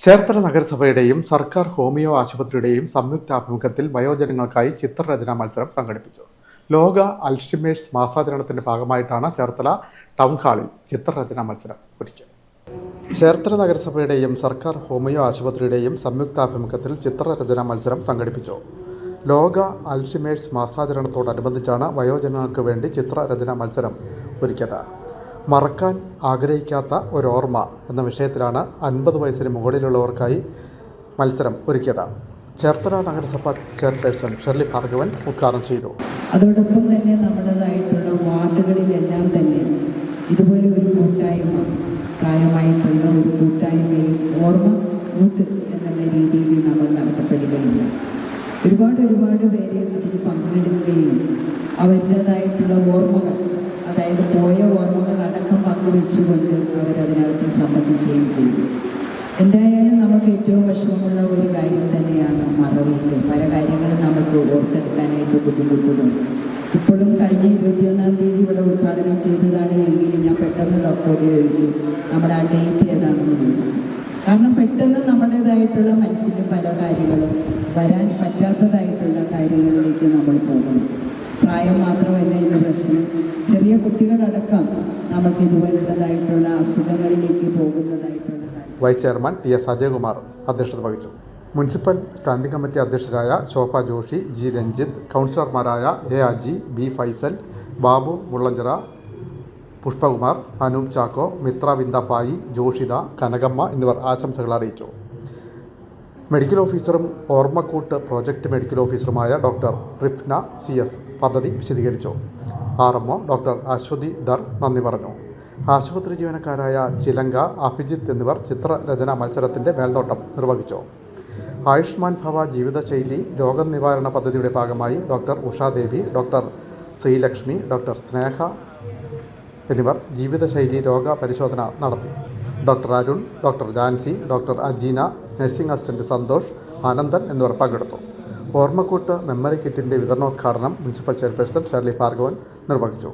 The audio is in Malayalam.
ചേർത്തല നഗരസഭയുടെയും സർക്കാർ ഹോമിയോ ആശുപത്രിയുടെയും സംയുക്താഭിമുഖ്യത്തിൽ വയോജനങ്ങൾക്കായി ചിത്രരചനാ മത്സരം സംഘടിപ്പിച്ചു. ലോക അൽഷിമേഴ്സ് മാസാചരണത്തിന്റെ ഭാഗമായിട്ടാണ് ചേർത്തല ടൗൺ ഹാളിൽ ചിത്രരചനാ മത്സരം ഒരുക്കിയത്. ചേർത്തല നഗരസഭയുടെയും സർക്കാർ ഹോമിയോ ആശുപത്രിയുടെയും സംയുക്താഭിമുഖ്യത്തിൽ ചിത്രരചനാ മത്സരം സംഘടിപ്പിച്ചു. ലോക അൽഷിമേഴ്സ് മാസാചരണത്തോടനുബന്ധിച്ചാണ് വയോജനങ്ങൾക്ക് വേണ്ടി ചിത്രരചനാ മത്സരം ഒരുക്കിയത്. മറക്കാൻ ആഗ്രഹിക്കാത്ത ഒരോർമ്മ എന്ന വിഷയത്തിലാണ് 50 വയസ്സിന് മുകളിലുള്ളവർക്കായി മത്സരം ഒരുക്കിയത്. ചേർത്തല നഗരസഭ ചെയർപേഴ്സൺ ഷെർലി ഭാർഗവൻ ഉദ്ഘാടനം ചെയ്തു. അതോടൊപ്പം തന്നെ നമ്മുടേതായിട്ടുള്ള വാർഡുകളിലെല്ലാം തന്നെ ഇതുപോലെ ഒരു കൂട്ടായ്മ, പ്രായമായിട്ടുള്ള ഒരു കൂട്ടായ്മയും ഓർമ്മ കൂട്ട് എന്നുള്ള രീതിയിൽ നമ്മൾ നടത്തപ്പെടുകയില്ല. ഒരുപാട് പേര് അതിൽ പങ്കെടുക്കുകയും അവരുടേതായിട്ടുള്ള ഓർമ്മകൾ, അതായത് പോയ ഓർമ്മകൾ അടക്കം പങ്കുവെച്ചുകൊണ്ട് അവരതിനകത്ത് സംബന്ധിക്കുകയും ചെയ്തു. എന്തായാലും നമുക്ക് ഏറ്റവും വിഷമമുള്ള ഒരു കാര്യം തന്നെയാണ് മറവിയിലെ പല കാര്യങ്ങളും നമുക്ക് ഓർത്തെടുക്കാനായിട്ട് ബുദ്ധിമുട്ടുന്നുണ്ട്. ഇപ്പോഴും കഴിഞ്ഞ 21-ാം തീയതി ഇവിടെ ഉദ്ഘാടനം ചെയ്തതാണ് എങ്കിൽ ഞാൻ പെട്ടെന്ന് ഡോക്ടറോട് ചോദിച്ചു, നമ്മുടെ ആ ഡേറ്റ് ഏതാണെന്ന് ചോദിച്ചു. കാരണം പെട്ടെന്ന് നമ്മുടേതായിട്ടുള്ള മനസ്സിൽ പല കാര്യങ്ങളും വരാൻ പറ്റാത്തതായിട്ടുള്ള കാര്യങ്ങളിലേക്ക് നമ്മൾ പോകുന്നു. പ്രായം മാത്രമല്ല ഇന്ന് പ്രശ്നം, ചെറിയ കുട്ടികളടക്കം നമുക്ക് ഇതുപോലുള്ളതായിട്ടുള്ള അസുഖങ്ങളിലേക്ക് പോകുന്നതായിട്ടുള്ള. Vice chairman TS. അജയകുമാർ അധ്യക്ഷത വഹിച്ചു. മുനിസിപ്പൽ സ്റ്റാൻഡിംഗ് കമ്മിറ്റി അധ്യക്ഷരായ ശോഭ ജോഷി, ജി രഞ്ജിത്ത്, കൗൺസിലർമാരായ എ അജി, ബി ഫൈസൽ, ബാബു മുള്ളഞ്ചിറ, പുഷ്പകുമാർ, അനൂപ് ചാക്കോ, മിത്ര വിന്ദപ്പായി, ജോഷിത, കനകമ്മ എന്നിവർ ആശംസകൾ അറിയിച്ചു. മെഡിക്കൽ ഓഫീസറും ഓർമ്മക്കൂട്ട് പ്രോജക്റ്റ് മെഡിക്കൽ ഓഫീസറുമായ ഡോക്ടർ റിഫ്ന CS പദ്ധതി വിശദീകരിച്ചു. RMO ഡോക്ടർ അശ്വതി ദർ നന്ദി പറഞ്ഞു. ആശുപത്രി ജീവനക്കാരായ ചിലങ്ക, അഭിജിത്ത് എന്നിവർ ചിത്രരചനാ മത്സരത്തിൻ്റെ മേൽനോട്ടം നിർവഹിച്ചു. ആയുഷ്മാൻ ഭവ ജീവിതശൈലി രോഗനിവാരണ പദ്ധതിയുടെ ഭാഗമായി doctor Ushadevi, doctor Sreelakshmi, doctor Sneha എന്നിവർ ജീവിതശൈലി രോഗ പരിശോധന നടത്തി. Doctor Arun, doctor Jancy, doctor Ajeena, nursing assistant Santhosh, Anandan എന്നിവർ പങ്കെടുത്തു. ഓർമ്മക്കൂട്ട് മെമ്മറി കിറ്റിൻ്റെ വിതരണോദ്ഘാടനം മുനിസിപ്പൽ ചെയർപേഴ്സൺ ഷെർലി ഭാർഗവൻ നിർവഹിച്ചു.